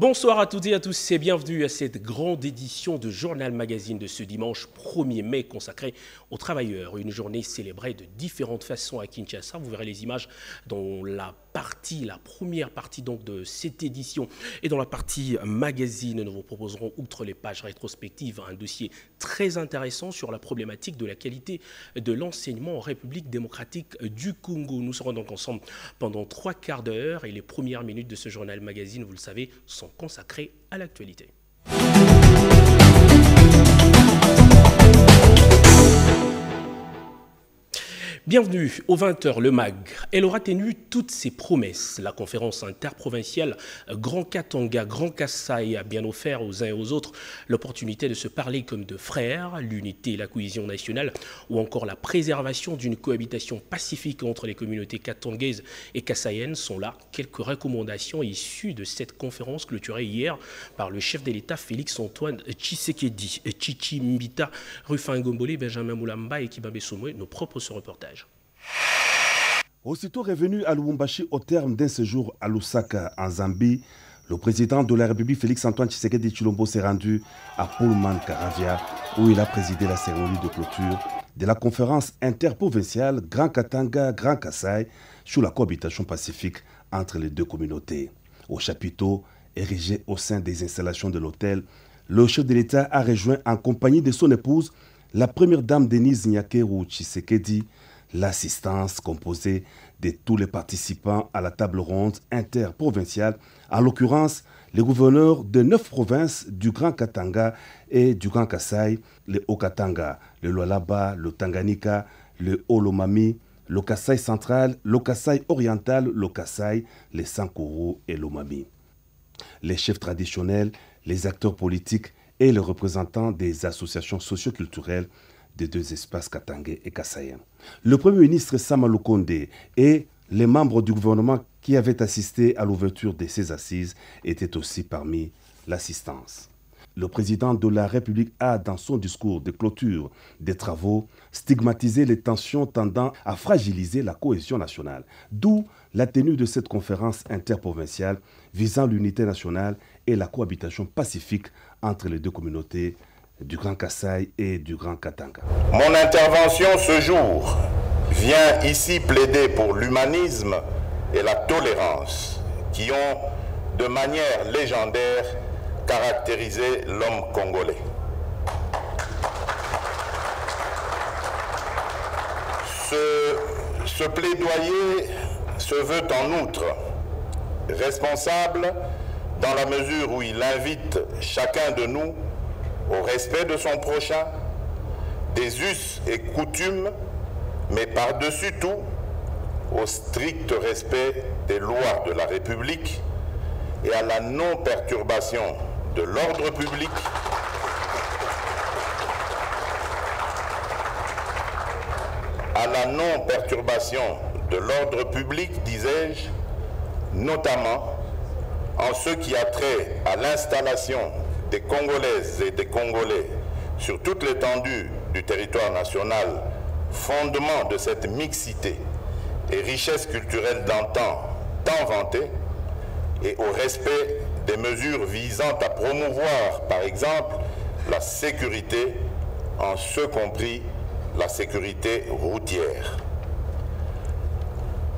Bonsoir à toutes et à tous et bienvenue à cette grande édition de Journal Magazine de ce dimanche 1er mai consacré aux travailleurs. Une journée célébrée de différentes façons à Kinshasa. Vous verrez les images dans la première partie donc de cette édition. Et dans la partie magazine, nous vous proposerons, outre les pages rétrospectives, un dossier très intéressant sur la problématique de la qualité de l'enseignement en République démocratique du Congo. Nous serons donc ensemble pendant 3 quarts d'heure et les premières minutes de ce Journal Magazine, vous le savez, sont consacré à l'actualité. Bienvenue au 20h, le MAG. Elle aura tenu toutes ses promesses. La conférence interprovinciale Grand Katanga, Grand Kasaï a bien offert aux uns et aux autres l'opportunité de se parler comme de frères, l'unité et la cohésion nationale, ou encore la préservation d'une cohabitation pacifique entre les communautés katangaises et kassaïennes sont là quelques recommandations issues de cette conférence clôturée hier par le chef de l'État Félix-Antoine Tshisekedi, Chichi Mbita, Rufin Gombole, Benjamin Moulamba et Kibambe Somwe, nos propres reportages. Aussitôt revenu à Lubumbashi au terme d'un séjour à Lusaka, en Zambie, le président de la République Félix-Antoine Tshisekedi Tshilombo s'est rendu à Pullman Karavia, où il a présidé la cérémonie de clôture de la conférence interprovinciale Grand Katanga, Grand Kasaï sur la cohabitation pacifique entre les deux communautés. Au chapiteau érigé au sein des installations de l'hôtel, le chef de l'État a rejoint en compagnie de son épouse, la première dame Denise Nyakeru Tshisekedi, l'assistance composée de tous les participants à la table ronde interprovinciale, en l'occurrence les gouverneurs de 9 provinces du Grand Katanga et du Grand Kasaï, le Haut-Katanga, le Lualaba, le Tanganyika, le Haut-Lomami, le Kasaï central, le Kasaï oriental, le Kasaï, les Sankuru et l'Omami. Les chefs traditionnels, les acteurs politiques et les représentants des associations socioculturelles des deux espaces katangais et kassaïens. Le Premier ministre Sama Lukonde et les membres du gouvernement qui avaient assisté à l'ouverture de ces assises étaient aussi parmi l'assistance. Le président de la République a, dans son discours de clôture des travaux, stigmatisé les tensions tendant à fragiliser la cohésion nationale, d'où la tenue de cette conférence interprovinciale visant l'unité nationale et la cohabitation pacifique entre les deux communautés du Grand Kasaï et du Grand Katanga. Mon intervention ce jour vient ici plaider pour l'humanisme et la tolérance qui ont, de manière légendaire, caractérisé l'homme congolais. Ce plaidoyer se veut en outre responsable dans la mesure où il invite chacun de nous au respect de son prochain, des us et coutumes, mais par-dessus tout, au strict respect des lois de la République et à la non-perturbation de l'ordre public, disais-je, notamment en ce qui a trait à l'installation des Congolaises et des Congolais sur toute l'étendue du territoire national, fondement de cette mixité et richesse culturelle d'antan tant vantée, et au respect des mesures visant à promouvoir, par exemple, la sécurité, en ce compris la sécurité routière.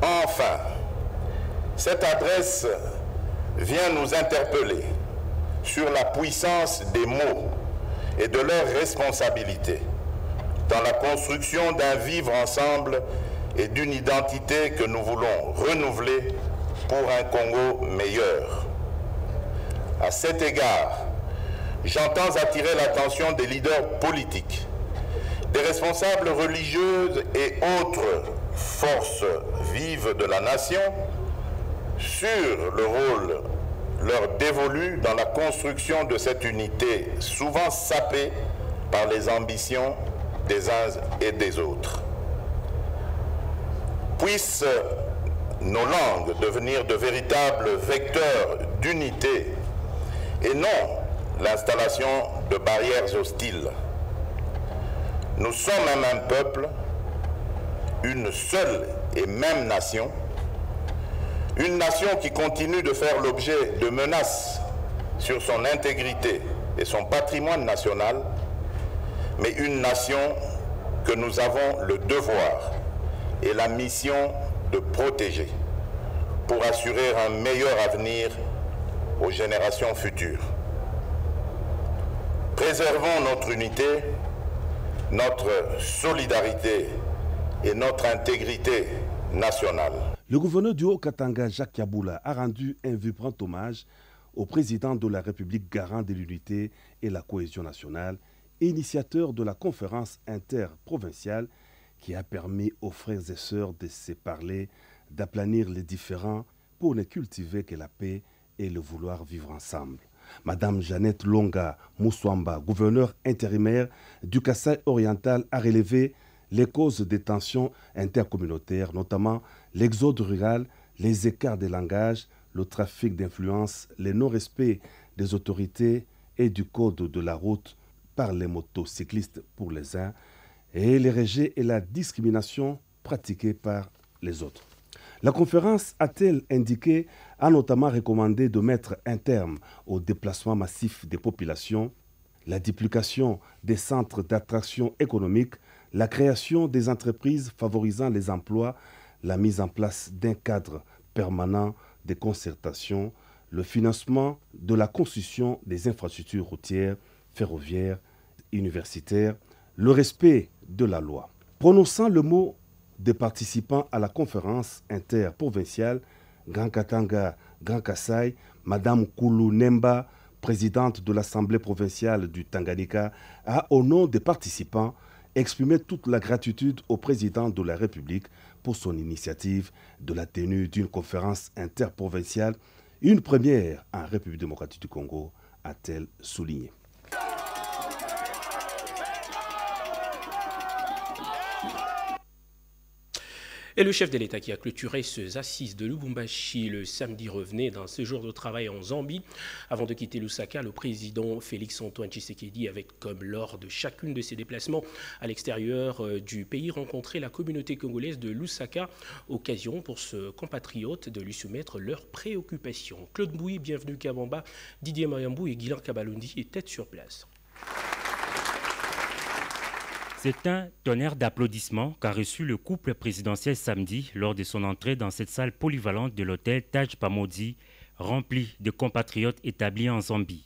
Enfin, cette adresse vient nous interpeller sur la puissance des mots et de leur responsabilité dans la construction d'un vivre ensemble et d'une identité que nous voulons renouveler pour un Congo meilleur. À cet égard, j'entends attirer l'attention des leaders politiques, des responsables religieuses et autres forces vives de la nation sur le rôle leur dévolu dans la construction de cette unité souvent sapée par les ambitions des uns et des autres. Puissent nos langues devenir de véritables vecteurs d'unité et non l'installation de barrières hostiles. Nous sommes un même peuple, une seule et même nation, une nation qui continue de faire l'objet de menaces sur son intégrité et son patrimoine national, mais une nation que nous avons le devoir et la mission de protéger pour assurer un meilleur avenir aux générations futures. Préservons notre unité, notre solidarité et notre intégrité nationale. Le gouverneur du Haut-Katanga, Jacques Yaboula, a rendu un vibrant hommage au président de la République, garant de l'unité et la cohésion nationale, initiateur de la conférence interprovinciale qui a permis aux frères et sœurs de se parler, d'aplanir les différends pour ne cultiver que la paix et le vouloir vivre ensemble. Madame Jeannette Longa Moussouamba, gouverneure intérimaire du Kasaï oriental, a relevé les causes des tensions intercommunautaires, notamment l'exode rural, les écarts de langage, le trafic d'influence, le non-respect des autorités et du code de la route par les motocyclistes pour les uns et les rejets et la discrimination pratiquée par les autres. La conférence, a-t-elle indiqué, a notamment recommandé de mettre un terme au déplacement massif des populations, la duplication des centres d'attraction économique, la création des entreprises favorisant les emplois, la mise en place d'un cadre permanent de concertation, le financement de la construction des infrastructures routières, ferroviaires, universitaires, le respect de la loi. Prononçant le mot des participants à la conférence interprovinciale Grand Katanga, Grand Kasaï, Madame Koulou Nemba, présidente de l'Assemblée provinciale du Tanganyika, a, au nom des participants, exprimé toute la gratitude au président de la République pour son initiative de la tenue d'une conférence interprovinciale, une première en République démocratique du Congo, a-t-elle souligné. Et le chef de l'État qui a clôturé ces assises de Lubumbashi le samedi revenait d'un séjour de travail en Zambie. Avant de quitter Lusaka, le président Félix-Antoine Tshisekedi avait, comme lors de chacune de ses déplacements à l'extérieur du pays, rencontré la communauté congolaise de Lusaka, occasion pour ce compatriote de lui soumettre leurs préoccupations. Claude Mbouy, bienvenue Kabamba, Didier Mayambou et Guilain Kabalundi étaient sur place. C'est un tonnerre d'applaudissements qu'a reçu le couple présidentiel samedi lors de son entrée dans cette salle polyvalente de l'hôtel Taj Pamodi, remplie de compatriotes établis en Zambie.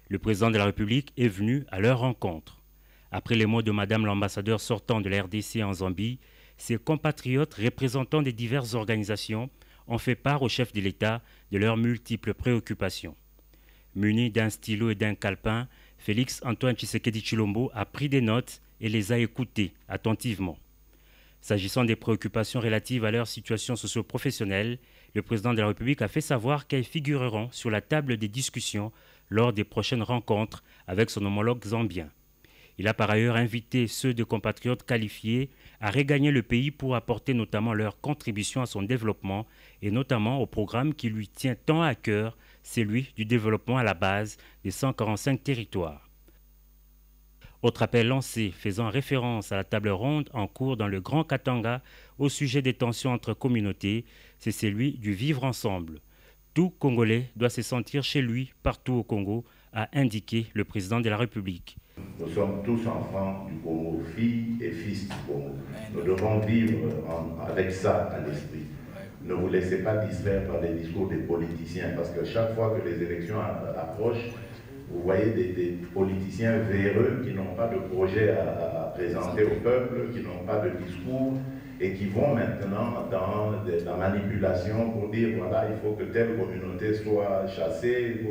Le président de la République est venu à leur rencontre. Après les mots de Madame l'ambassadeur sortant de la RDC en Zambie, ses compatriotes représentant des diverses organisations ont fait part au chef de l'État de leurs multiples préoccupations. Muni d'un stylo et d'un calepin, Félix-Antoine Tshisekedi Tshilombo a pris des notes et les a écoutés attentivement. S'agissant des préoccupations relatives à leur situation socio-professionnelle, le président de la République a fait savoir qu'elles figureront sur la table des discussions lors des prochaines rencontres avec son homologue zambien. Il a par ailleurs invité ceux de compatriotes qualifiés à regagner le pays pour apporter notamment leur contribution à son développement et notamment au programme qui lui tient tant à cœur, celui du développement à la base des 145 territoires. Autre appel lancé faisant référence à la table ronde en cours dans le Grand Katanga au sujet des tensions entre communautés, c'est celui du vivre ensemble. Tout Congolais doit se sentir chez lui partout au Congo, a indiqué le président de la République. Nous sommes tous enfants du Congo, filles et fils du Congo. Nous devons vivre avec ça à l'esprit. Ne vous laissez pas distraire par les discours des politiciens, parce que chaque fois que les élections approchent, vous voyez des politiciens véreux qui n'ont pas de projet à présenter au peuple, qui n'ont pas de discours et qui vont maintenant dans la manipulation pour dire voilà, il faut que telle communauté soit chassée.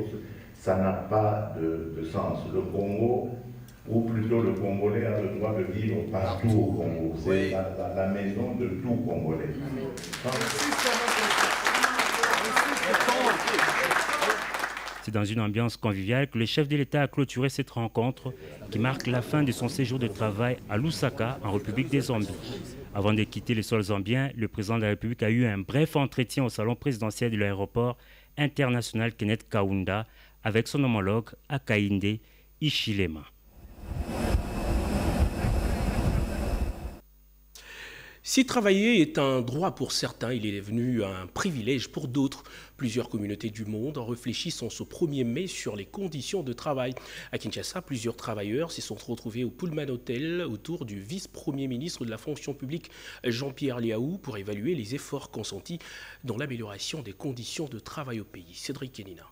Ça n'a pas de sens. Le Congo, ou plutôt le Congolais, a le droit de vivre partout au Congo. C'est la maison de tout Congolais. C'est dans une ambiance conviviale que le chef de l'État a clôturé cette rencontre qui marque la fin de son séjour de travail à Lusaka, en République des Zambie. Avant de quitter le sol zambien, le président de la République a eu un bref entretien au salon présidentiel de l'aéroport international Kenneth Kaunda avec son homologue Hakainde Hichilema. Si travailler est un droit pour certains, il est devenu un privilège pour d'autres. Plusieurs communautés du monde réfléchissent en ce 1er mai sur les conditions de travail. À Kinshasa, plusieurs travailleurs se sont retrouvés au Pullman Hotel autour du vice-premier ministre de la fonction publique Jean-Pierre Liaou pour évaluer les efforts consentis dans l'amélioration des conditions de travail au pays. Cédric Kenina.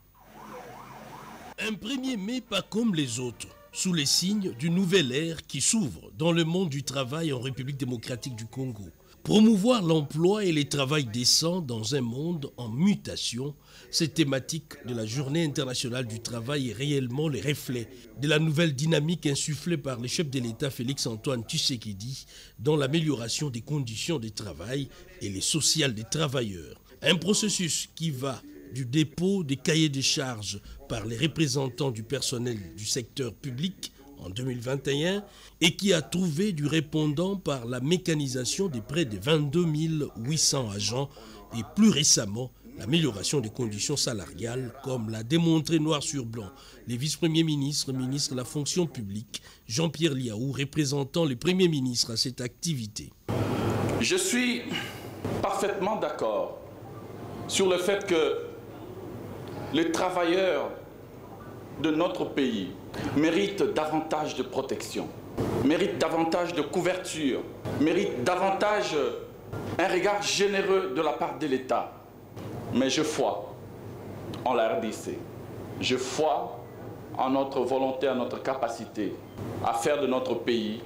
Un 1er mai pas comme les autres, sous les signes d'une nouvelle ère qui s'ouvre dans le monde du travail en République démocratique du Congo. Promouvoir l'emploi et les travail décents dans un monde en mutation, cette thématique de la Journée internationale du travail est réellement le reflet de la nouvelle dynamique insufflée par le chef de l'État Félix Antoine Tshisekedi dans l'amélioration des conditions de travail et les sociales des travailleurs. Un processus qui va du dépôt des cahiers de charges par les représentants du personnel du secteur public en 2021 et qui a trouvé du répondant par la mécanisation de près de 22 800 agents et plus récemment l'amélioration des conditions salariales comme l'a démontré noir sur blanc les vice-premiers ministres, ministre de la fonction publique, Jean-Pierre Liaou, représentant le Premier ministre à cette activité. Je suis parfaitement d'accord sur le fait que les travailleurs de notre pays méritent davantage de protection, méritent davantage de couverture, méritent davantage un regard généreux de la part de l'État. Mais je foi en la RDC, je foi en notre volonté, en notre capacité à faire de notre pays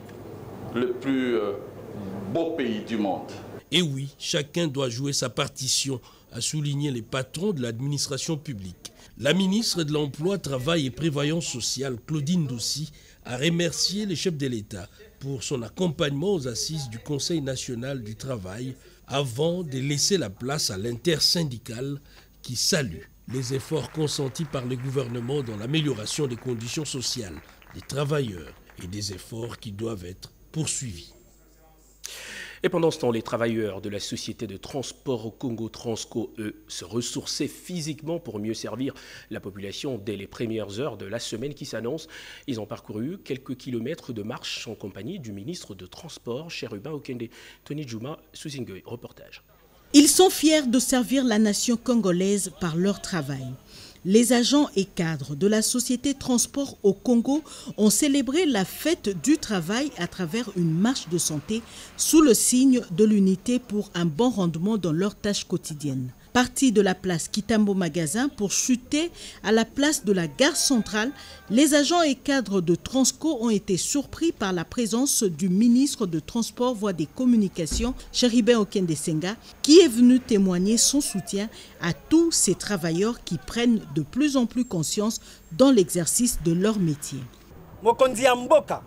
le plus beau pays du monde. Et oui, chacun doit jouer sa partition, a souligné les patrons de l'administration publique. La ministre de l'Emploi, Travail et Prévoyance sociale, Claudine Dossi, a remercié le chef de l'État pour son accompagnement aux assises du Conseil national du travail avant de laisser la place à l'intersyndicale qui salue les efforts consentis par le gouvernement dans l'amélioration des conditions sociales des travailleurs et des efforts qui doivent être poursuivis. Et pendant ce temps, les travailleurs de la société de transport au Congo Transco, eux, se ressourçaient physiquement pour mieux servir la population dès les premières heures de la semaine qui s'annonce. Ils ont parcouru quelques kilomètres de marche en compagnie du ministre de Transport, Chérubin Okende. Tony Djouma, Souzingue, reportage. Ils sont fiers de servir la nation congolaise par leur travail. Les agents et cadres de la société Transport au Congo ont célébré la fête du travail à travers une marche de santé sous le signe de l'unité pour un bon rendement dans leurs tâches quotidiennes. Partis de la place Kitambo Magasin pour chuter à la place de la gare centrale, les agents et cadres de Transco ont été surpris par la présence du ministre de Transport, Voies des Communications, Chérubin Okende Senga, qui est venu témoigner son soutien à tous ces travailleurs qui prennent de plus en plus conscience dans l'exercice de leur métier. Mokonzi Amboka,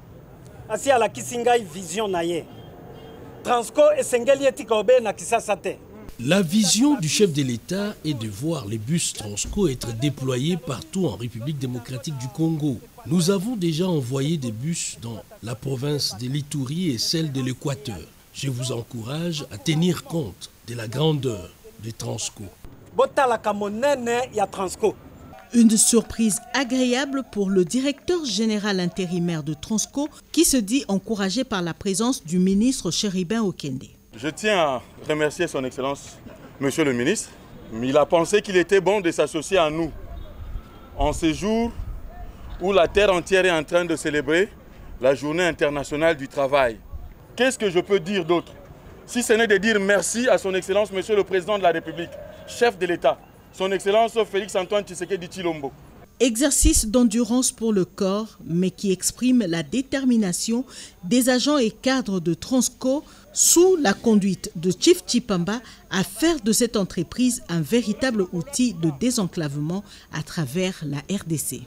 asi ala kisingai vision naye. Transco esengeli etika obe na kisasa te. La vision du chef de l'État est de voir les bus Transco être déployés partout en République démocratique du Congo. Nous avons déjà envoyé des bus dans la province de l'Ituri et celle de l'Équateur. Je vous encourage à tenir compte de la grandeur de Transco. Une surprise agréable pour le directeur général intérimaire de Transco qui se dit encouragé par la présence du ministre Chérubin Okende. Je tiens à remercier son Excellence, Monsieur le ministre. Il a pensé qu'il était bon de s'associer à nous en ce jour où la terre entière est en train de célébrer la Journée internationale du travail. Qu'est-ce que je peux dire d'autre? Si ce n'est de dire merci à son Excellence, Monsieur le Président de la République, chef de l'État, son Excellence Félix Antoine Tshisekedi Tshilombo. Exercice d'endurance pour le corps, mais qui exprime la détermination des agents et cadres de Transco sous la conduite de Chief Chipamba à faire de cette entreprise un véritable outil de désenclavement à travers la RDC.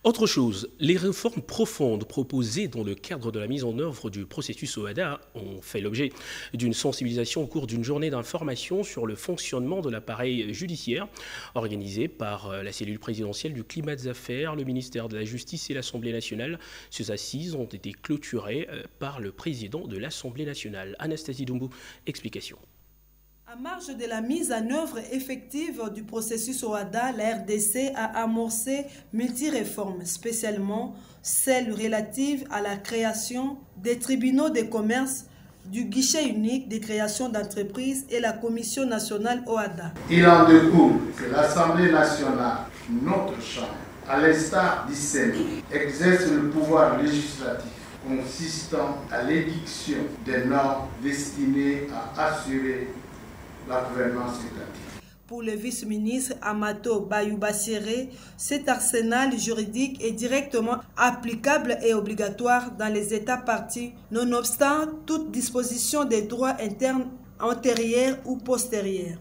Autre chose, les réformes profondes proposées dans le cadre de la mise en œuvre du processus OHADA ont fait l'objet d'une sensibilisation au cours d'une journée d'information sur le fonctionnement de l'appareil judiciaire organisée par la cellule présidentielle du climat des affaires, le ministère de la Justice et l'Assemblée nationale. Ces assises ont été clôturées par le président de l'Assemblée nationale. Anastasie Doumbou, explication. À marge de la mise en œuvre effective du processus OHADA, la RDC a amorcé multi-réformes, spécialement celles relatives à la création des tribunaux de commerce du guichet unique des créations d'entreprises et la Commission nationale OHADA. Il en découle que l'Assemblée nationale, notre chambre, à l'instar du Sénat, exerce le pouvoir législatif consistant à l'édiction des normes destinées à assurer la gouvernance étatique. Pour le vice-ministre Amato Bayoubassiré, cet arsenal juridique est directement applicable et obligatoire dans les États partis, nonobstant toute disposition des droits internes antérieurs ou postérieurs.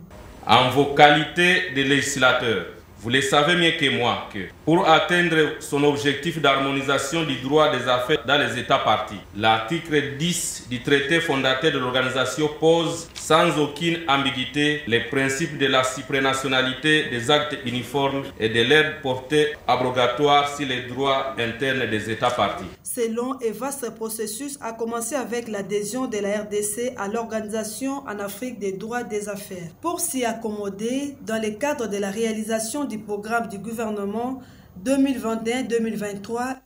En vos qualités de législateur, vous le savez mieux que moi que pour atteindre son objectif d'harmonisation du droit des affaires dans les États partis, l'article 10 du traité fondateur de l'organisation pose sans aucune ambiguïté les principes de la suprénationalité des actes uniformes et de leur portée abrogatoire sur les droits internes des États partis. Ce long et vaste processus a commencé avec l'adhésion de la RDC à l'Organisation en Afrique des droits des affaires. Pour s'y accommoder, dans le cadre de la réalisation du programme du gouvernement 2021-2023,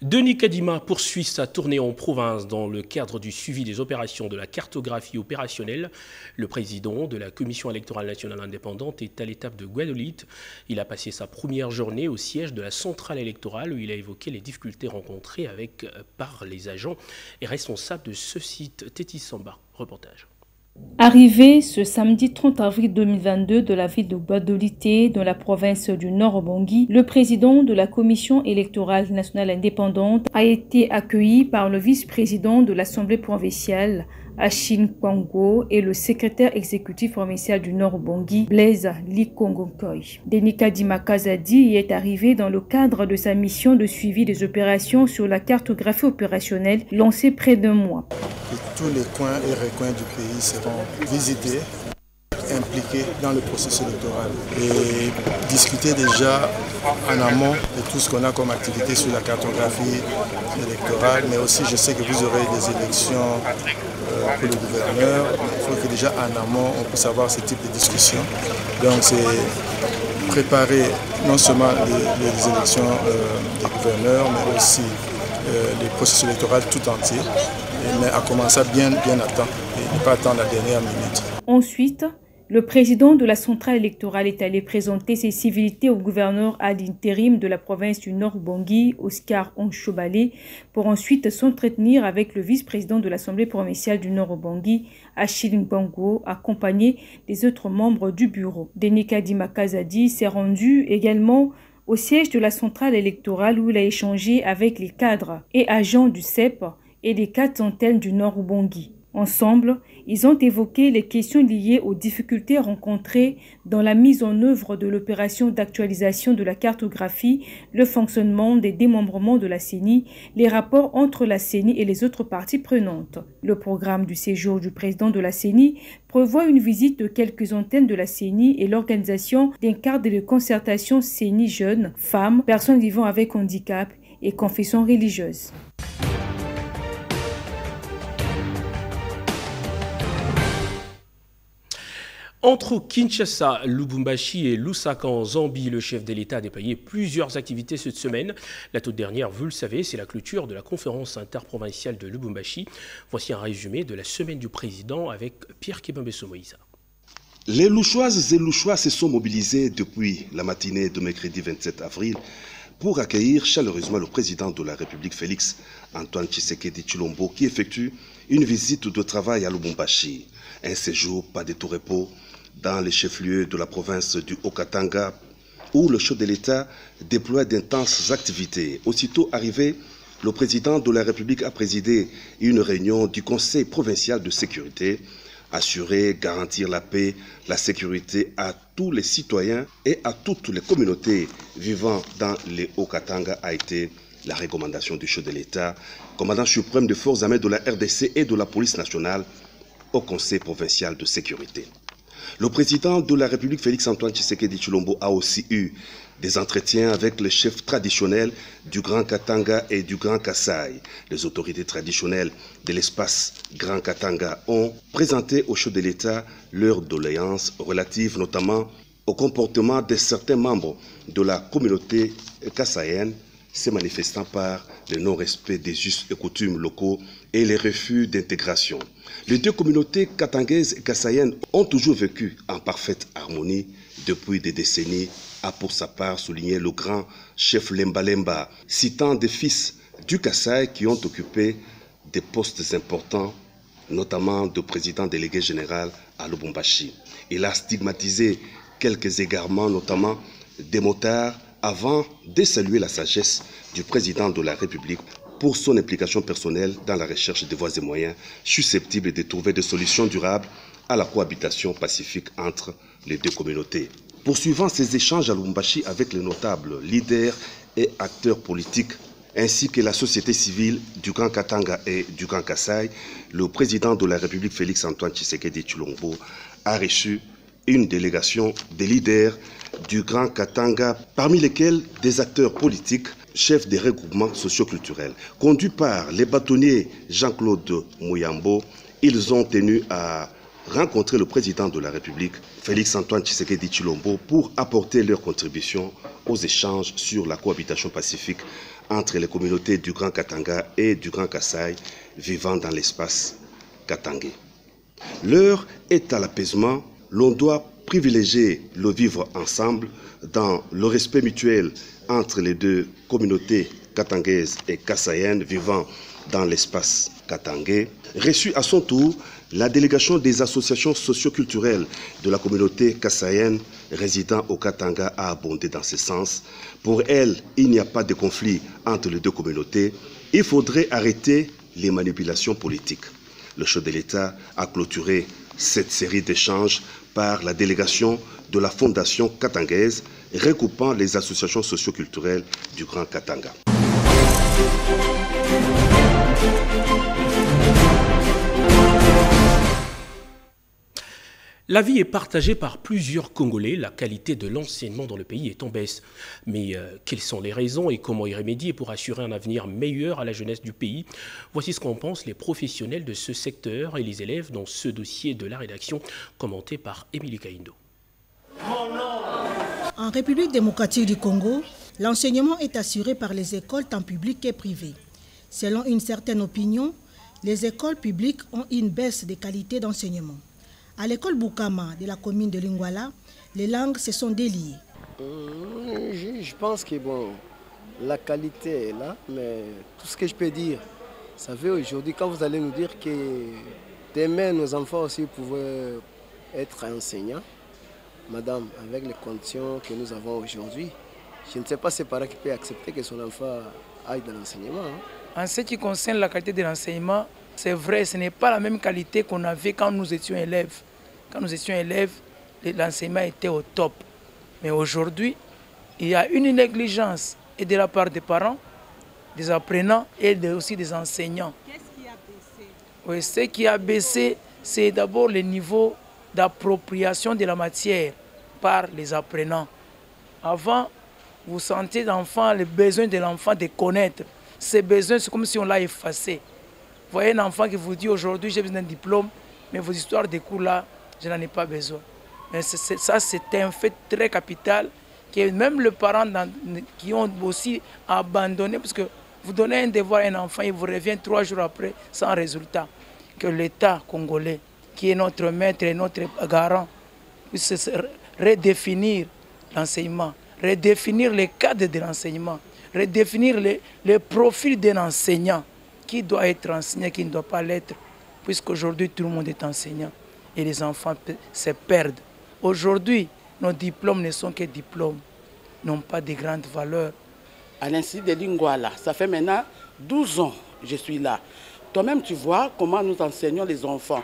Denis Kadima poursuit sa tournée en province dans le cadre du suivi des opérations de la cartographie opérationnelle. Le président de la Commission électorale nationale indépendante est à l'étape de Guadeloupe. Il a passé sa première journée au siège de la centrale électorale où il a évoqué les difficultés rencontrées par les agents et responsables de ce site. Tétis Samba, reportage. Arrivé ce samedi 30 avril 2022 de la ville de Guadeloupe, dans la province du Nord-Ubangi, le président de la Commission électorale nationale indépendante a été accueilli par le vice-président de l'Assemblée provinciale, Achille Kwango, et le secrétaire exécutif provincial du Nord-Ubangi, Blaise Likongokoy. Denis Kadima Kazadi y est arrivé dans le cadre de sa mission de suivi des opérations sur la cartographie opérationnelle lancée près d'un mois. Et tous les coins et recoins du pays seront visités, impliqués dans le processus électoral et discuter déjà en amont de tout ce qu'on a comme activité sur la cartographie électorale, mais aussi je sais que vous aurez des élections pour le gouverneur. Il faut que déjà en amont on puisse avoir ce type de discussion. Donc c'est préparer non seulement les élections des gouverneurs, mais aussi le processus électoral tout entier, mais à commencer bien à temps et ne pas attendre la dernière minute. Ensuite, le président de la centrale électorale est allé présenter ses civilités au gouverneur à l'intérim de la province du Nord-Ubangi, Oscar Onchobalé, pour ensuite s'entretenir avec le vice-président de l'Assemblée provinciale du Nord-Ubangi, Achille Ngongo, accompagné des autres membres du bureau. Denis Kadima Kazadi s'est rendu également au siège de la centrale électorale où il a échangé avec les cadres et agents du CEP et des 4 antennes du Nord-Ubangi. Ensemble, ils ont évoqué les questions liées aux difficultés rencontrées dans la mise en œuvre de l'opération d'actualisation de la cartographie, le fonctionnement des démembrements de la CENI, les rapports entre la CENI et les autres parties prenantes. Le programme du séjour du président de la CENI prévoit une visite de quelques antennes de la CENI et l'organisation d'un cadre de concertation CENI jeunes, femmes, personnes vivant avec handicap et confessions religieuses. Entre Kinshasa, Lubumbashi et Lusaka en Zambie, le chef de l'État a déployé plusieurs activités cette semaine. La toute dernière, vous le savez, c'est la clôture de la conférence interprovinciale de Lubumbashi. Voici un résumé de la semaine du président avec Pierre Kebambeso Moïsa. Les Louchoises et Louchois se sont mobilisés depuis la matinée de mercredi 27 avril pour accueillir chaleureusement le président de la République Félix Antoine Tshisekedi Tshilombo qui effectue une visite de travail à Lubumbashi. Un séjour pas de tout repos dans les chefs-lieux de la province du Haut-Katanga où le chef de l'État déploie d'intenses activités. Aussitôt arrivé, le président de la République a présidé une réunion du Conseil provincial de sécurité. Assurer, garantir la paix, la sécurité à tous les citoyens et à toutes les communautés vivant dans les Haut-Katanga a été la recommandation du chef de l'État, commandant suprême des forces armées de la RDC et de la police nationale au Conseil provincial de sécurité. Le président de la République Félix Antoine Tshisekedi Tshilombo a aussi eu des entretiens avec les chefs traditionnels du Grand Katanga et du Grand Kasaï. Les autorités traditionnelles de l'espace Grand Katanga ont présenté au chef de l'État leurs doléances relatives notamment au comportement de certains membres de la communauté kassaïenne se manifestant par le non-respect des us et coutumes locaux et les refus d'intégration. Les deux communautés katangaises et kassayennes ont toujours vécu en parfaite harmonie depuis des décennies, a pour sa part souligné le grand chef Lemba Lemba, citant des fils du Kasaï qui ont occupé des postes importants, notamment de président délégué général à Lubumbashi. Il a stigmatisé quelques égarements, notamment des motards, avant de saluer la sagesse du président de la République pour son implication personnelle dans la recherche de voies et moyens susceptibles de trouver des solutions durables à la cohabitation pacifique entre les deux communautés. Poursuivant ses échanges à Lubumbashi avec les notables, leaders et acteurs politiques, ainsi que la société civile du Grand Katanga et du Grand Kasaï, le président de la République Félix Antoine Tshisekedi Tshilombo a reçu une délégation des leaders du Grand Katanga, parmi lesquels des acteurs politiques, chefs des regroupements socioculturels. Conduits par les bâtonniers Jean-Claude Mouyambo, ils ont tenu à rencontrer le président de la République, Félix Antoine Tshisekedi Tshilombo, pour apporter leur contribution aux échanges sur la cohabitation pacifique entre les communautés du Grand Katanga et du Grand Kasaï vivant dans l'espace katangais. L'heure est à l'apaisement. L'on doit privilégier le vivre ensemble dans le respect mutuel entre les deux communautés katangaises et kassayennes vivant dans l'espace katangais. Reçue à son tour, la délégation des associations socioculturelles de la communauté kassayenne résidant au Katanga a abondé dans ce sens. Pour elle, il n'y a pas de conflit entre les deux communautés. Il faudrait arrêter les manipulations politiques. Le chef de l'État a clôturé cette série d'échanges par la délégation de la Fondation katangaise recoupant les associations socioculturelles du Grand Katanga. La vie est partagée par plusieurs Congolais. La qualité de l'enseignement dans le pays est en baisse. Mais quelles sont les raisons et comment y remédier pour assurer un avenir meilleur à la jeunesse du pays? Voici ce qu'en pensent les professionnels de ce secteur et les élèves dans ce dossier de la rédaction commenté par Émilie Kaindo. En République démocratique du Congo, l'enseignement est assuré par les écoles tant publiques que privées. Selon une certaine opinion, les écoles publiques ont une baisse de qualité d'enseignement. À l'école Boukama de la commune de Lingwala, les langues se sont déliées. Je pense que bon, la qualité est là, mais tout ce que je peux dire, vous savez, aujourd'hui, quand vous allez nous dire que demain, nos enfants aussi pouvaient être enseignants, madame, avec les conditions que nous avons aujourd'hui, je ne sais pas si c'est parent qui peut accepter que son enfant aille dans l'enseignement. En ce qui concerne la qualité de l'enseignement, c'est vrai, ce n'est pas la même qualité qu'on avait quand nous étions élèves. Quand nous étions élèves, l'enseignement était au top. Mais aujourd'hui, il y a une négligence et de la part des parents, des apprenants et aussi des enseignants. Qu'est-ce qui a baissé? Oui, ce qui a baissé, c'est d'abord le niveau d'appropriation de la matière par les apprenants. Avant, vous sentez l'enfant, le besoin de l'enfant de connaître. Ces besoins, c'est comme si on l'a effacé. Vous voyez un enfant qui vous dit aujourd'hui j'ai besoin d'un diplôme, mais vos histoires de cours là, je n'en ai pas besoin. Mais ça, c'est un fait très capital que même les parents qui ont aussi abandonné, parce que vous donnez un devoir à un enfant, il vous revient 3 jours après sans résultat. Que l'État congolais, qui est notre maître et notre garant, puisse redéfinir l'enseignement, redéfinir les cadres de l'enseignement, redéfinir les profils d'un enseignant. Qui doit être enseigné, qui ne doit pas l'être, puisqu'aujourd'hui tout le monde est enseignant et les enfants se perdent. Aujourd'hui, nos diplômes ne sont que diplômes, n'ont pas de grande valeur. À l'Institut de Lingwala, ça fait maintenant 12 ans que je suis là. Toi-même, tu vois comment nous enseignons les enfants.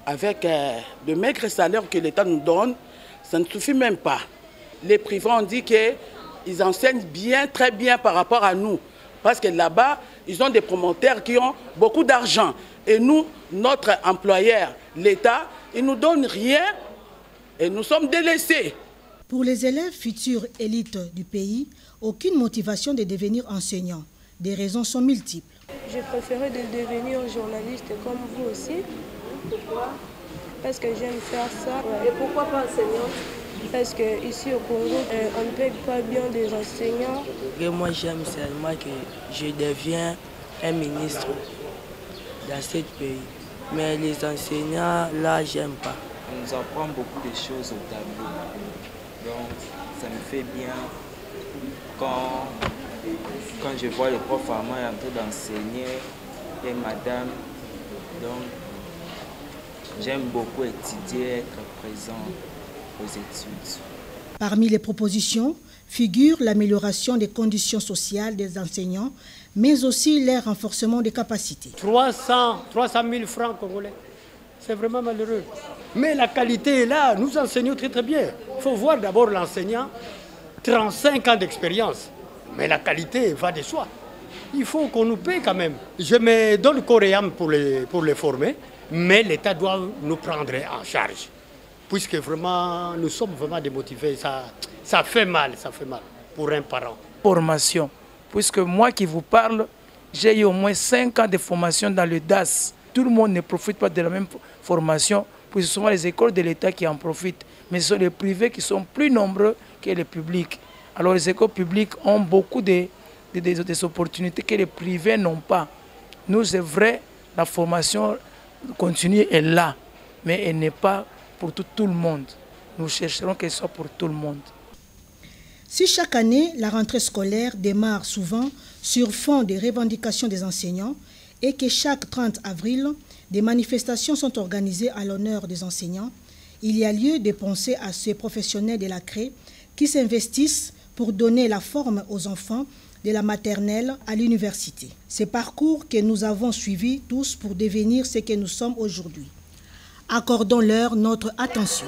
Avec le maigre salaire que l'État nous donne, ça ne suffit même pas. Les privés ont dit qu'ils enseignent bien, très bien par rapport à nous. Parce que là-bas, ils ont des promoteurs qui ont beaucoup d'argent. Et nous, notre employeur, l'État, il ne nous donne rien et nous sommes délaissés. Pour les élèves futurs élites du pays, aucune motivation de devenir enseignant. Des raisons sont multiples. Je préférais de devenir journaliste comme vous aussi. Pourquoi? Parce que j'aime faire ça. Et pourquoi pas enseignante? Parce qu'ici au Congo, on ne paye pas bien des enseignants. Et moi, j'aime seulement que je deviens un ministre dans ce pays. Mais les enseignants, là, j'aime pas. On nous apprend beaucoup de choses au tableau. Donc, ça me fait bien quand je vois le prof à moi en train d'enseigner et madame. Donc, j'aime beaucoup étudier, être présent aux études. Parmi les propositions figure l'amélioration des conditions sociales des enseignants, mais aussi leur renforcement des capacités. 300 000 francs congolais, c'est vraiment malheureux. Mais la qualité est là, nous enseignons très bien. Il faut voir d'abord l'enseignant, 35 ans d'expérience, mais la qualité va de soi. Il faut qu'on nous paie quand même. Je me donne corps et âme pour les former, mais l'État doit nous prendre en charge. Puisque vraiment, nous sommes vraiment démotivés. Ça fait mal pour un parent. Formation. Puisque moi qui vous parle, j'ai eu au moins 5 ans de formation dans le DAS. Tout le monde ne profite pas de la même formation, puisque ce sont les écoles de l'État qui en profitent. Mais ce sont les privés qui sont plus nombreux que les publics. Alors les écoles publiques ont beaucoup des opportunités que les privés n'ont pas. Nous, c'est vrai, la formation continue est là, mais elle n'est pas pour tout le monde. Nous chercherons qu'elle soit pour tout le monde. Si chaque année, la rentrée scolaire démarre souvent sur fond des revendications des enseignants et que chaque 30 avril, des manifestations sont organisées à l'honneur des enseignants, il y a lieu de penser à ces professionnels de la CRE qui s'investissent pour donner la forme aux enfants de la maternelle à l'université. Ces parcours que nous avons suivis tous pour devenir ce que nous sommes aujourd'hui. Accordons-leur notre attention.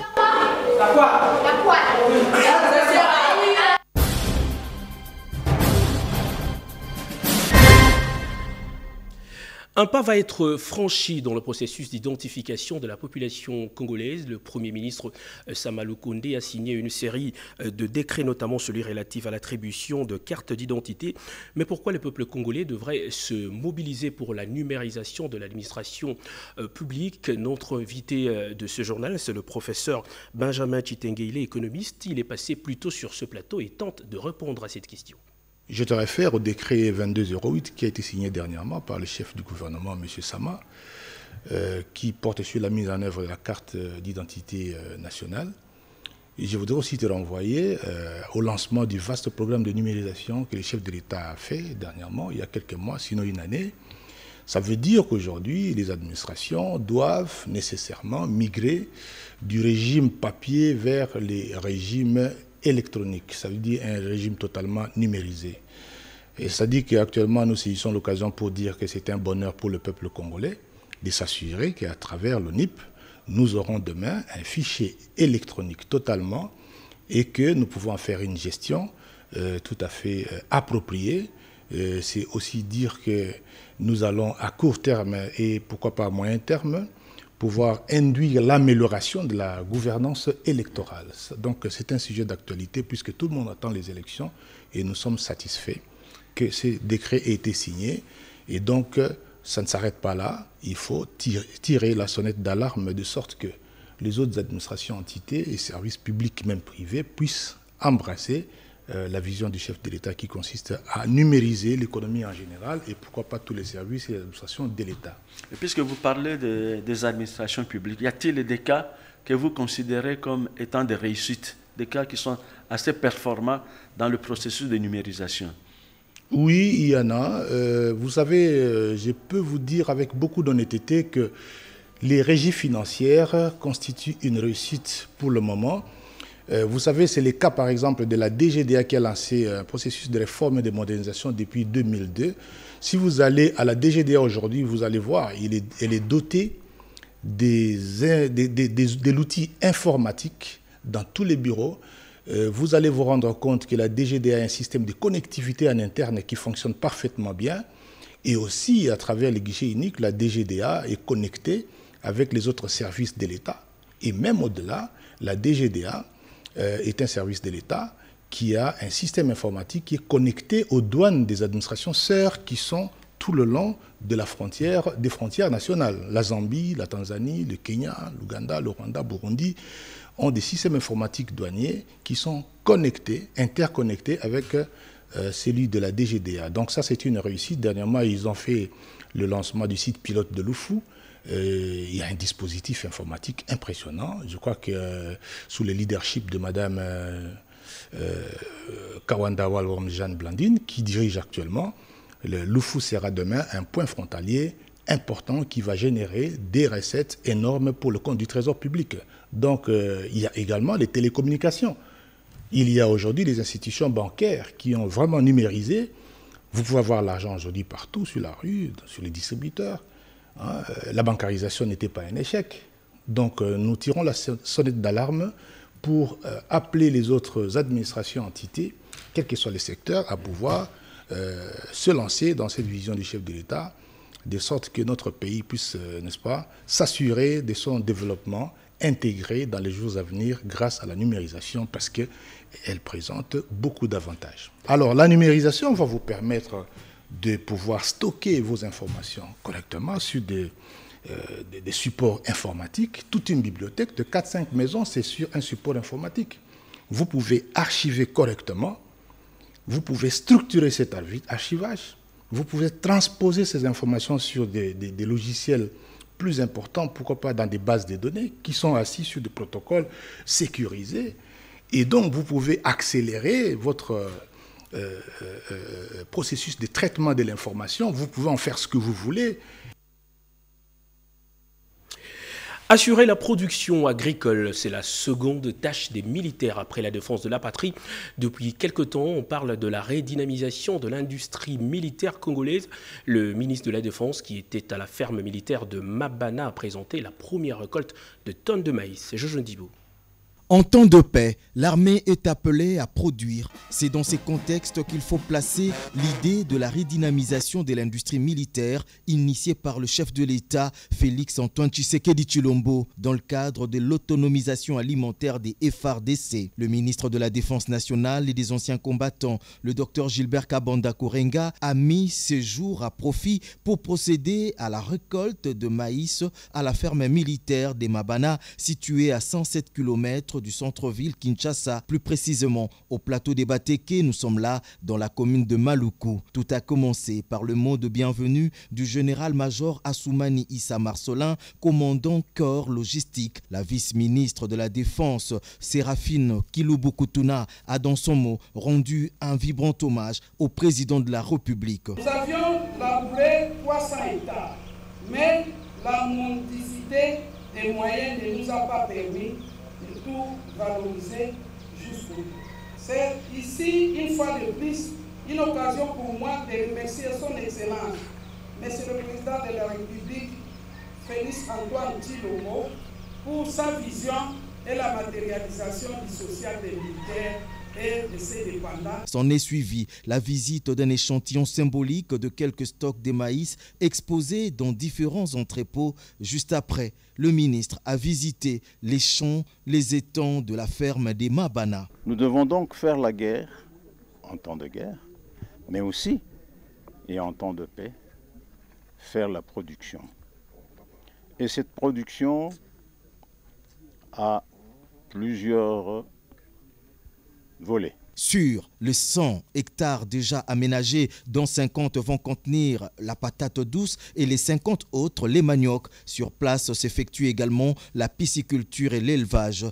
Un pas va être franchi dans le processus d'identification de la population congolaise. Le Premier ministre Sama Lukonde a signé une série de décrets, notamment celui relatif à l'attribution de cartes d'identité. Mais pourquoi le peuple congolais devrait se mobiliser pour la numérisation de l'administration publique? Notre invité de ce journal, c'est le professeur Benjamin Chitengeile, économiste. Il est passé plus tôt sur ce plateau et tente de répondre à cette question. Je te réfère au décret 2208 qui a été signé dernièrement par le chef du gouvernement, M. Sama, qui porte sur la mise en œuvre de la carte d'identité nationale. Et je voudrais aussi te renvoyer au lancement du vaste programme de numérisation que le chef de l'État a fait dernièrement, il y a quelques mois, sinon une année. Ça veut dire qu'aujourd'hui, les administrations doivent nécessairement migrer du régime papier vers les régimes électronique, ça veut dire un régime totalement numérisé. Et ça dit qu'actuellement, nous saisissons l'occasion pour dire que c'est un bonheur pour le peuple congolais de s'assurer qu'à travers l'ONIP, nous aurons demain un fichier électronique totalement et que nous pouvons en faire une gestion tout à fait appropriée. C'est aussi dire que nous allons à court terme et pourquoi pas à moyen terme pouvoir induire l'amélioration de la gouvernance électorale. Donc c'est un sujet d'actualité puisque tout le monde attend les élections et nous sommes satisfaits que ces décrets aient été signés. Et donc ça ne s'arrête pas là, il faut tirer la sonnette d'alarme de sorte que les autres administrations, entités et services publics, même privés, puissent embrasser la vision du chef de l'État qui consiste à numériser l'économie en général et pourquoi pas tous les services et les administrations de l'État. Et puisque vous parlez des administrations publiques, y a-t-il des cas que vous considérez comme étant des réussites, des cas qui sont assez performants dans le processus de numérisation? Oui, il y en a. Vous savez, je peux vous dire avec beaucoup d'honnêteté que les régies financières constituent une réussite pour le moment. Vous savez, c'est le cas par exemple de la DGDA qui a lancé un processus de réforme et de modernisation depuis 2002. Si vous allez à la DGDA aujourd'hui, vous allez voir, elle est dotée de l'outil informatique dans tous les bureaux. Vous allez vous rendre compte que la DGDA a un système de connectivité en interne qui fonctionne parfaitement bien. Et aussi, à travers les guichets uniques, la DGDA est connectée avec les autres services de l'État. Et même au-delà, la DGDA est un service de l'État qui a un système informatique qui est connecté aux douanes des administrations sœurs qui sont tout le long de la frontière, des frontières nationales. La Zambie, la Tanzanie, le Kenya, l'Ouganda, le Rwanda, Burundi. ont des systèmes informatiques douaniers qui sont connectés, interconnectés avec celui de la DGDA. Donc ça, c'est une réussite. Dernièrement, ils ont fait le lancement du site pilote de Loufou. Il y a un dispositif informatique impressionnant. Je crois que sous le leadership de Mme Kawanda Walwam Jeanne Blandine, qui dirige actuellement, le Loufou sera demain un point frontalier important qui va générer des recettes énormes pour le compte du Trésor public. Donc il y a également les télécommunications. Il y a aujourd'hui des institutions bancaires qui ont vraiment numérisé. Vous pouvez avoir l'argent aujourd'hui partout, sur la rue, sur les distributeurs. La bancarisation n'était pas un échec. Donc nous tirons la sonnette d'alarme pour appeler les autres administrations, entités, quels que soient les secteurs, à pouvoir se lancer dans cette vision du chef de l'État, de sorte que notre pays puisse, n'est-ce pas, s'assurer de son développement intégré dans les jours à venir grâce à la numérisation, parce qu'elle présente beaucoup d'avantages. Alors la numérisation va vous permettre de pouvoir stocker vos informations correctement sur des supports informatiques. Toute une bibliothèque de 4-5 maisons, c'est sur un support informatique. Vous pouvez archiver correctement, vous pouvez structurer cet archivage, vous pouvez transposer ces informations sur des logiciels plus importants, pourquoi pas dans des bases de données qui sont assis sur des protocoles sécurisés. Et donc, vous pouvez accélérer votre processus de traitement de l'information. Vous pouvez en faire ce que vous voulez. Assurer la production agricole, c'est la seconde tâche des militaires après la défense de la patrie. Depuis quelque temps, on parle de la redynamisation de l'industrie militaire congolaise. Le ministre de la Défense, qui était à la ferme militaire de Mabana, a présenté la première récolte de tonnes de maïs. Jojo Ndibo. En temps de paix, l'armée est appelée à produire. C'est dans ces contextes qu'il faut placer l'idée de la redynamisation de l'industrie militaire initiée par le chef de l'État, Félix Antoine Tshisekedi Tshilombo, dans le cadre de l'autonomisation alimentaire des FARDC. Le ministre de la Défense nationale et des anciens combattants, le docteur Gilbert Kabanda Kourenga, a mis ses jours à profit pour procéder à la récolte de maïs à la ferme militaire des Mabana, située à 107 km du centre-ville Kinshasa, plus précisément au plateau des Bateke. Nous sommes là dans la commune de Maluku. Tout a commencé par le mot de bienvenue du général-major Assoumani Issa Marcelin, commandant corps logistique. La vice-ministre de la Défense, Séraphine Kiloubou-Koutouna, a dans son mot rendu un vibrant hommage au président de la République. Nous avions labouré 300 hectares, mais la mendicité des moyens ne nous a pas permis de tout valoriser jusqu'au bout. C'est ici, une fois de plus, une occasion pour moi de remercier son Excellence, Monsieur le Président de la République, Félix Antoine Tshilombo, pour sa vision et la matérialisation du social des militaires et de ses dépendants. S'en est suivi la visite d'un échantillon symbolique de quelques stocks de maïs exposés dans différents entrepôts. Juste après, le ministre a visité les champs, les étangs de la ferme des Mabana. Nous devons donc faire la guerre en temps de guerre, mais aussi, et en temps de paix, faire la production. Et cette production a plusieurs volets. Sur les 100 hectares déjà aménagés, dont 50 vont contenir la patate douce et les 50 autres les maniocs. Sur place s'effectue également la pisciculture et l'élevage.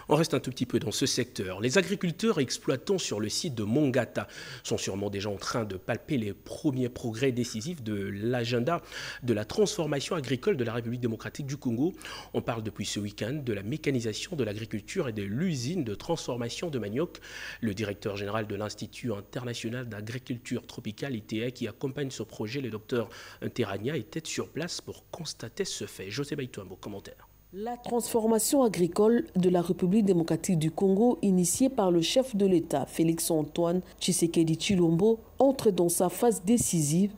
On reste un tout petit peu dans ce secteur. Les agriculteurs exploitants sur le site de Mongata sont sûrement déjà en train de palper les premiers progrès décisifs de l'agenda de la transformation agricole de la République démocratique du Congo. On parle depuis ce week-end de la mécanisation de l'agriculture et de l'usine de transformation de manioc. Le directeur général de l'Institut international d'agriculture tropicale, ITA, qui accompagne ce projet, le docteur Interania, était sur place pour constater ce fait. José Baïtouambo, commentaire. La transformation agricole de la République démocratique du Congo, initiée par le chef de l'État, Félix Antoine Tshisekedi Tshilombo, entre dans sa phase décisive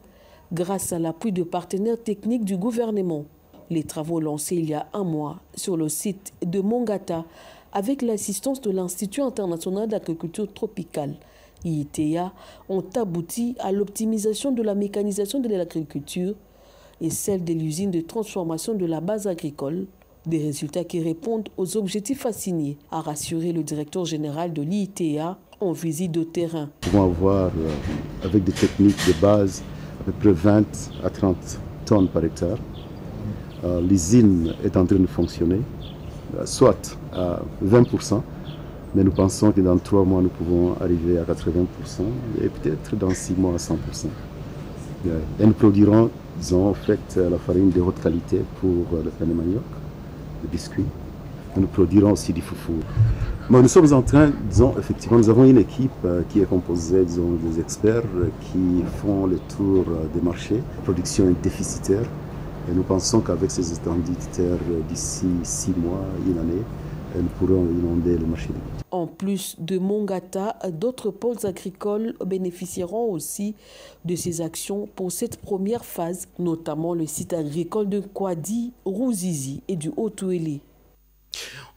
grâce à l'appui de partenaires techniques du gouvernement. Les travaux lancés il y a un mois sur le site de Mongata, avec l'assistance de l'Institut international d'agriculture tropicale, IITA, ont abouti à l'optimisation de la mécanisation de l'agriculture et celle de l'usine de transformation de la base agricole Des résultats qui répondent aux objectifs assignés, a rassuré le directeur général de l'IITA en visite de terrain. Nous pouvons avoir, avec des techniques de base, à peu près 20 à 30 tonnes par hectare. L'usine est en train de fonctionner, soit à 20%, mais nous pensons que dans 3 mois, nous pouvons arriver à 80% et peut-être dans 6 mois à 100%. Et nous produirons, disons, en fait, la farine de haute qualité pour le pain de manioc, le biscuit. Nous produirons aussi du foufou. Mais nous sommes en train, disons, effectivement, nous avons une équipe qui est composée, disons, des experts qui font le tour des marchés. La production est déficitaire et nous pensons qu'avec ces étendues de terre, d'ici 6 mois, une année, nous pourrons inonder le marché. En plus de Mongata, d'autres pôles agricoles bénéficieront aussi de ces actions pour cette première phase, notamment le site agricole de Kwadi, Rouzizi et du Haut-Touélé.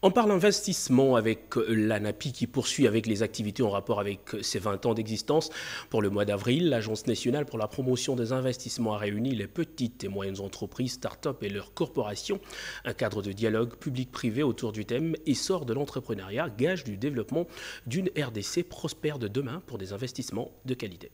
On parle investissement avec l'ANAPI qui poursuit avec les activités en rapport avec ses 20 ans d'existence. Pour le mois d'avril, l'Agence nationale pour la promotion des investissements a réuni les petites et moyennes entreprises, start-up et leurs corporations. Un cadre de dialogue public-privé autour du thème « Essor de l'entrepreneuriat, gage du développement d'une RDC prospère de demain pour des investissements de qualité ».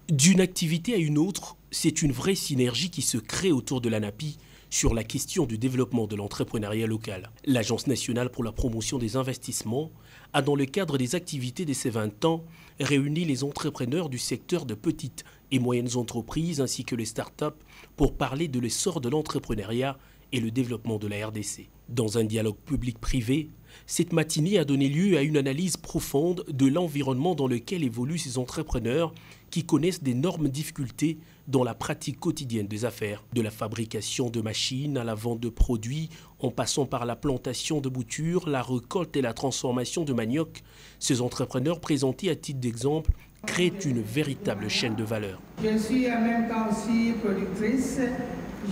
D'une activité à une autre, c'est une vraie synergie qui se crée autour de l'ANAPI sur la question du développement de l'entrepreneuriat local. L'Agence nationale pour la promotion des investissements a, dans le cadre des activités de ces 20 ans, réuni les entrepreneurs du secteur de petites et moyennes entreprises ainsi que les start-up pour parler de l'essor de l'entrepreneuriat et le développement de la RDC. Dans un dialogue public-privé, cette matinée a donné lieu à une analyse profonde de l'environnement dans lequel évoluent ces entrepreneurs qui connaissent d'énormes difficultés dans la pratique quotidienne des affaires. De la fabrication de machines à la vente de produits, en passant par la plantation de boutures, la récolte et la transformation de manioc, ces entrepreneurs présentés à titre d'exemple créent une véritable chaîne de valeur. Je suis en même temps aussi productrice.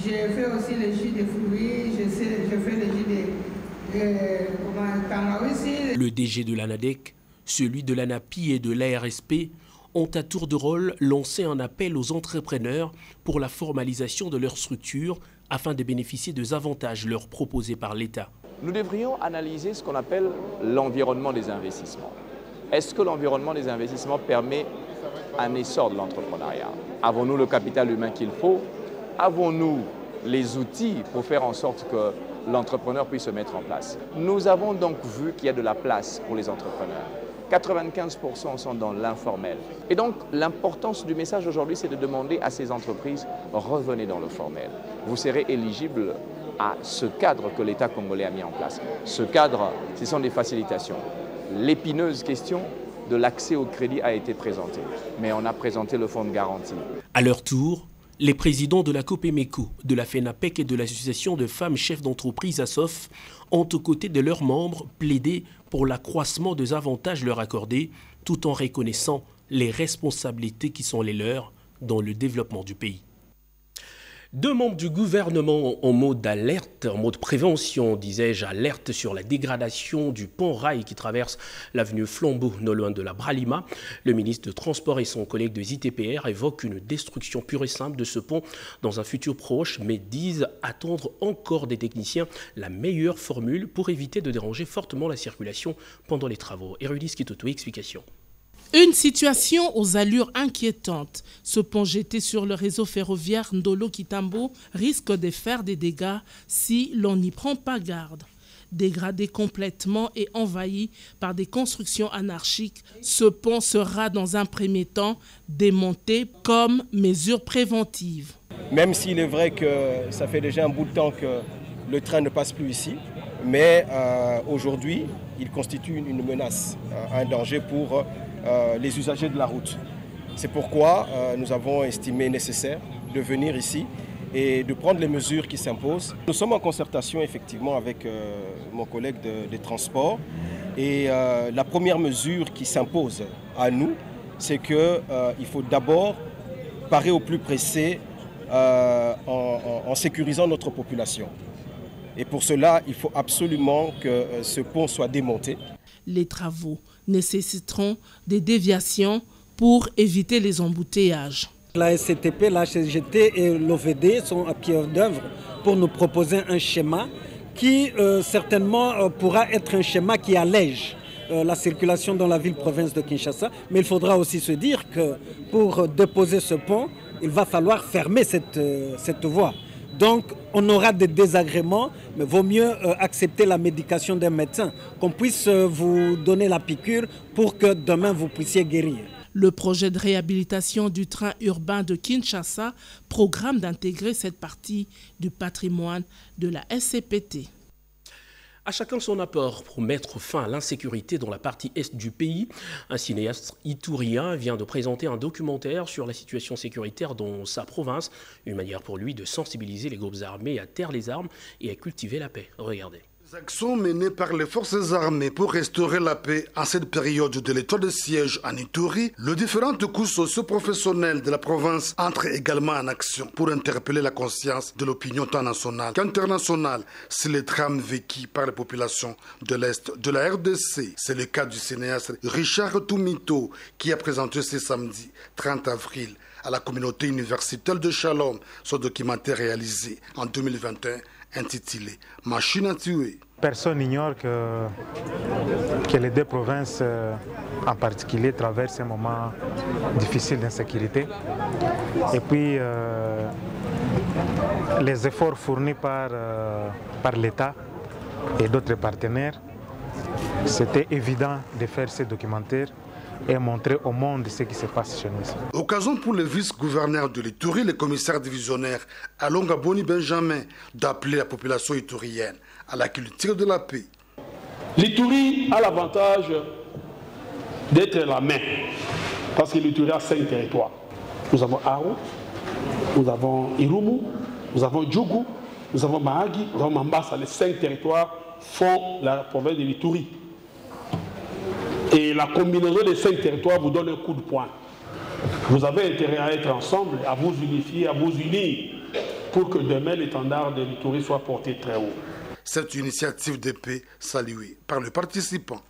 J'ai fait aussi les jus de fruits, je fais les jus de tangawizi. Le DG de l'ANADEC, celui de l'ANAPI et de l'ARSP ont à tour de rôle lancé un appel aux entrepreneurs pour la formalisation de leur structure afin de bénéficier des avantages leur proposés par l'État. Nous devrions analyser ce qu'on appelle l'environnement des investissements. Est-ce que l'environnement des investissements permet un essor de l'entrepreneuriat? Avons-nous le capital humain qu'il faut? Avons-nous les outils pour faire en sorte que l'entrepreneur puisse se mettre en place? Nous avons donc vu qu'il y a de la place pour les entrepreneurs. 95% sont dans l'informel. Et donc, l'importance du message aujourd'hui, c'est de demander à ces entreprises, revenez dans le formel. Vous serez éligible à ce cadre que l'État congolais a mis en place. Ce cadre, ce sont des facilitations. L'épineuse question de l'accès au crédit a été présentée, mais on a présenté le fonds de garantie. À leur tour, les présidents de la COPEMECO, de la FENAPEC et de l'association de femmes chefs d'entreprise ASOF ont, aux côtés de leurs membres, plaidé pour l'accroissement des avantages leur accordés, tout en reconnaissant les responsabilités qui sont les leurs dans le développement du pays. 2 membres du gouvernement en mode d'alerte, en mode prévention, disais-je, alerte sur la dégradation du pont-rail qui traverse l'avenue Flambeau, non loin de la Bralima. Le ministre de Transport et son collègue de ZTPR évoquent une destruction pure et simple de ce pont dans un futur proche, mais disent attendre encore des techniciens la meilleure formule pour éviter de déranger fortement la circulation pendant les travaux. Érudis Kitoto, explication. Une situation aux allures inquiétantes. Ce pont jeté sur le réseau ferroviaire Ndolo-Kitambo risque de faire des dégâts si l'on n'y prend pas garde. Dégradé complètement et envahi par des constructions anarchiques, ce pont sera dans un premier temps démonté comme mesure préventive. Même s'il est vrai que ça fait déjà un bout de temps que le train ne passe plus ici, mais aujourd'hui, il constitue une menace, un danger pour les usagers de la route. C'est pourquoi nous avons estimé nécessaire de venir ici et de prendre les mesures qui s'imposent. Nous sommes en concertation effectivement avec mon collègue des transports et la première mesure qui s'impose à nous, c'est qu'il faut d'abord parer au plus pressé en sécurisant notre population. Et pour cela, il faut absolument que ce pont soit démonté. Les travaux nécessiteront des déviations pour éviter les embouteillages. La SCTP, la HCGT et l'OVD sont à pied d'œuvre pour nous proposer un schéma qui certainement pourra être un schéma qui allège la circulation dans la ville-province de Kinshasa. Mais il faudra aussi se dire que pour déposer ce pont, il va falloir fermer cette voie. Donc on aura des désagréments, mais vaut mieux accepter la médication d'un médecin, qu'on puisse vous donner la piqûre pour que demain vous puissiez guérir. Le projet de réhabilitation du train urbain de Kinshasa programme d'intégrer cette partie du patrimoine de la SCPT. À chacun son apport pour mettre fin à l'insécurité dans la partie est du pays. Un cinéaste itourien vient de présenter un documentaire sur la situation sécuritaire dans sa province. Une manière pour lui de sensibiliser les groupes armés à taire les armes et à cultiver la paix. Regardez. Les actions menées par les forces armées pour restaurer la paix en cette période de l'état de siège en Ituri, les différentes couches socio-professionnelles de la province entrent également en action pour interpeller la conscience de l'opinion tant nationale qu'internationale sur les drames vécus par les populations de l'Est de la RDC. C'est le cas du cinéaste Richard Tumito qui a présenté ce samedi 30 avril à la communauté universitaire de Shalom son documentaire réalisé en 2021 intitulé « Machine à tuer ». Personne n'ignore que les deux provinces en particulier traversent un moment difficile d'insécurité. Et puis les efforts fournis par l'État et d'autres partenaires, c'était évident de faire ce documentaire et montrer au monde ce qui se passe chez nous. Occasion pour le vice-gouverneur de l'Ituri, le commissaire divisionnaire Alonga Boni Benjamin, d'appeler la population iturienne à la culture de la paix. L'Ituri a l'avantage d'être la main, parce que l'Ituri a 5 territoires. Nous avons Aro, nous avons Irumu, nous avons Djougou, nous avons Mahagi, nous avons Mambasa. Les 5 territoires font la province de l'Ituri. Et la combinaison des 5 territoires vous donne un coup de poing. Vous avez intérêt à être ensemble, à vous unifier, à vous unir, pour que demain l'étendard de l'Ituri soit porté très haut. Cette initiative de paix saluée par les participants.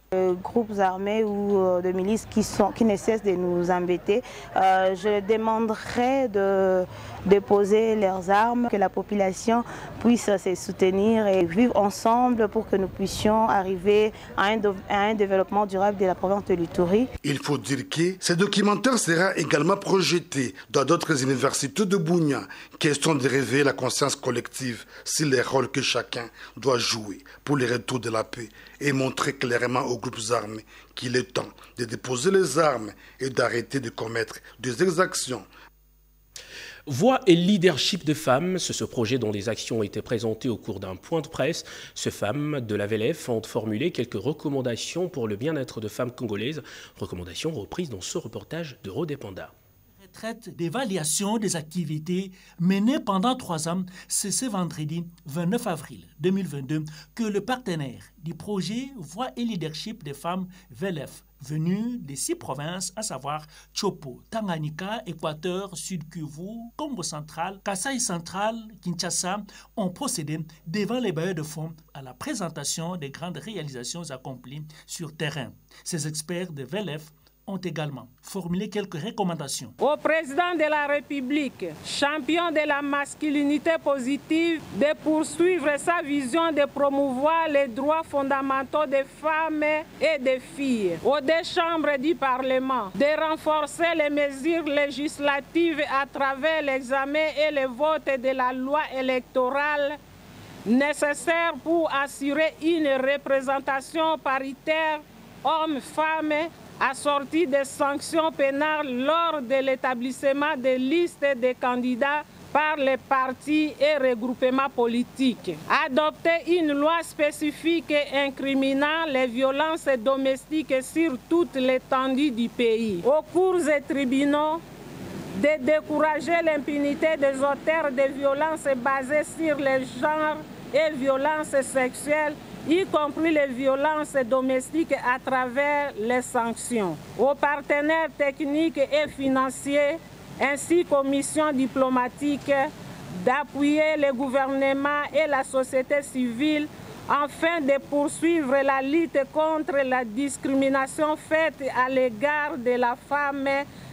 Groupes armés ou de milices qui ne cessent de nous embêter, je demanderai de déposer leurs armes, que la population puisse se soutenir et vivre ensemble pour que nous puissions arriver à un développement durable de la province de l'Ituri. Il faut dire que ce documentaire sera également projeté dans d'autres universités de Bunia, question de réveiller la conscience collective sur les rôles que chacun doit jouer pour le retour de la paix et montrer clairement aux groupes armés qu'il est temps de déposer les armes et d'arrêter de commettre des exactions. Voix et leadership de femmes, c'est ce projet dont les actions ont été présentées au cours d'un point de presse. Ces femmes de la VLF ont formulé quelques recommandations pour le bien-être de femmes congolaises, recommandations reprises dans ce reportage de Rodépanda. Retraite d'évaluation des activités menées pendant 3 ans, c'est ce vendredi 29 avril 2022 que le partenaire du projet Voix et leadership des femmes VLF, venus des 6 provinces, à savoir Chopo, Tanganyika, Équateur, Sud Kivu, Congo central, Kasaï central, Kinshasa, ont procédé devant les bailleurs de fonds à la présentation des grandes réalisations accomplies sur terrain. Ces experts de VLF ont également formulé quelques recommandations. Au président de la République, champion de la masculinité positive, de poursuivre sa vision de promouvoir les droits fondamentaux des femmes et des filles. Aux 2 chambres du Parlement, de renforcer les mesures législatives à travers l'examen et le vote de la loi électorale nécessaire pour assurer une représentation paritaire hommes-femmes assortie de sanctions pénales lors de l'établissement des listes de candidats par les partis et regroupements politiques. Adopter une loi spécifique incriminant les violences domestiques sur toute l'étendue du pays. Aux cours et tribunaux, de décourager l'impunité des auteurs de violences basées sur le genre et violences sexuelles, y compris les violences domestiques à travers les sanctions. Aux partenaires techniques et financiers, ainsi qu'aux missions diplomatiques, d'appuyer le gouvernement et la société civile afin de poursuivre la lutte contre la discrimination faite à l'égard de la femme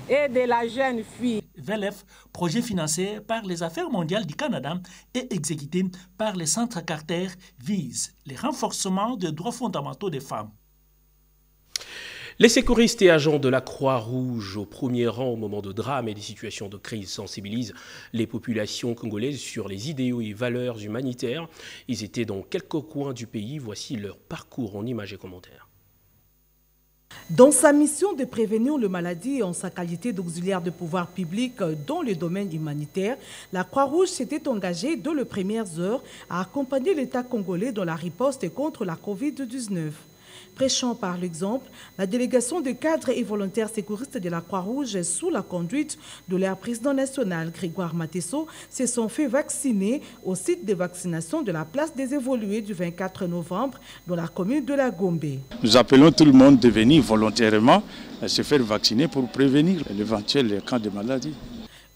et de la jeune fille. VELEF, projet financé par les Affaires mondiales du Canada et exécuté par le Centre Carter, vise le renforcement des droits fondamentaux des femmes. Les sécuristes et agents de la Croix-Rouge au premier rang au moment de drame et des situations de crise sensibilisent les populations congolaises sur les idéaux et valeurs humanitaires. Ils étaient dans quelques coins du pays. Voici leur parcours en images et commentaires. Dans sa mission de prévenir les maladies et en sa qualité d'auxiliaire de pouvoir public dans le domaine humanitaire, la Croix-Rouge s'était engagée dès les premières heures à accompagner l'État congolais dans la riposte contre la COVID-19. Prêchant par l'exemple, la délégation de cadres et volontaires sécuristes de la Croix-Rouge sous la conduite de leur président national Grégoire Matesso se sont fait vacciner au site de vaccination de la place des évolués du 24 novembre dans la commune de la Gombe. Nous appelons tout le monde de venir volontairement se faire vacciner pour prévenir l'éventuel cas de maladie.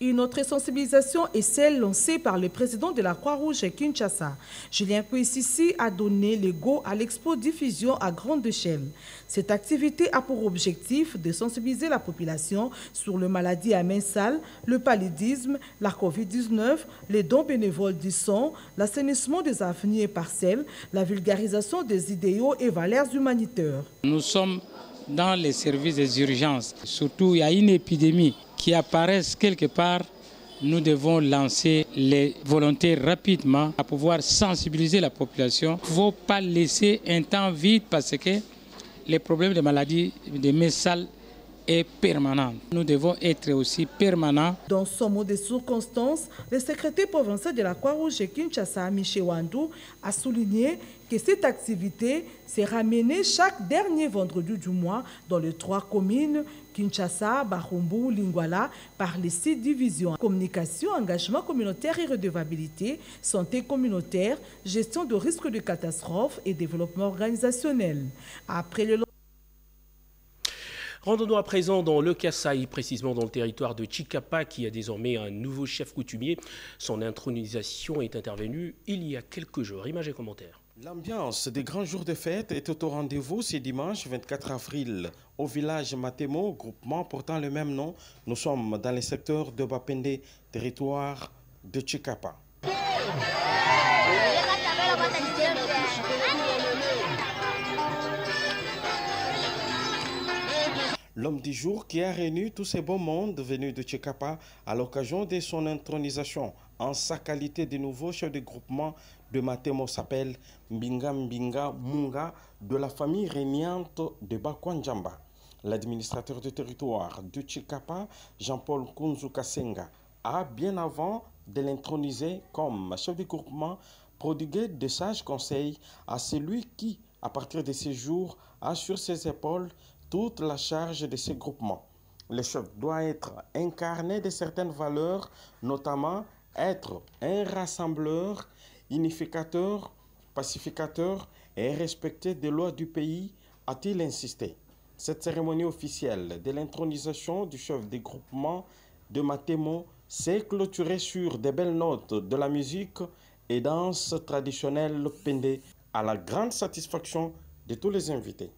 Une autre sensibilisation est celle lancée par le président de la Croix-Rouge Kinshasa. Julien Pouississi a donné le go à l'expo diffusion à grande échelle. Cette activité a pour objectif de sensibiliser la population sur les maladies à main sale, le paludisme, la COVID-19, les dons bénévoles du sang, l'assainissement des avenues et parcelles, la vulgarisation des idéaux et valeurs humanitaires. Nous sommes dans les services des urgences. Surtout, il y a une épidémie qui apparaît quelque part. Nous devons lancer les volontaires rapidement à pouvoir sensibiliser la population. Il ne faut pas laisser un temps vide parce que les problèmes de maladies de mains sales est permanent. Nous devons être aussi permanents. Dans son mot de circonstance, le secrétaire provincial de la Croix-Rouge Kinshasa, Michel Wandou, a souligné que cette activité sera menée chaque dernier vendredi du mois dans les 3 communes Kinshasa, Barumbu, Lingwala, par les 6 divisions communication, engagement communautaire et redevabilité, santé communautaire, gestion de risques de catastrophe et développement organisationnel. Après le Rendons-nous à présent dans le Kasaï, précisément dans le territoire de Chikapa, qui a désormais un nouveau chef coutumier. Son intronisation est intervenue il y a quelques jours. Images et commentaires. L'ambiance des grands jours de fête était au rendez-vous ce dimanche 24 avril au village Matemo, groupement portant le même nom. Nous sommes dans le secteur de Bapende, territoire de Chikapa. L'homme du jour qui a réuni tous ces beaux mondes venus de Chikapa à l'occasion de son intronisation en sa qualité de nouveau chef de groupement de Matemo s'appelle Mbinga Mbinga Munga de la famille régnante de Bakwanjamba. L'administrateur du territoire de Chikapa, Jean-Paul Kunzu Kasenga, a bien avant de l'introniser comme chef de groupement prodigué de sages conseils à celui qui, à partir de ces jours, a sur ses épaules toute la charge de ces groupements. Le chef doit être incarné de certaines valeurs, notamment être un rassembleur, unificateur, pacificateur et respecter des lois du pays, a-t-il insisté. Cette cérémonie officielle de l'intronisation du chef des groupements de Matemo s'est clôturée sur des belles notes de la musique et danse traditionnelle Pende, à la grande satisfaction de tous les invités.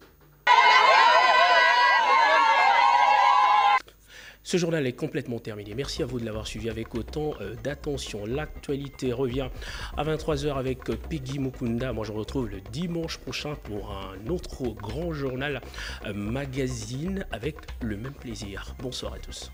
Ce journal est complètement terminé. Merci à vous de l'avoir suivi avec autant d'attention. L'actualité revient à 23 h avec Peggy Mukunda. Moi, je vous retrouve le dimanche prochain pour un autre grand journal magazine avec le même plaisir. Bonsoir à tous.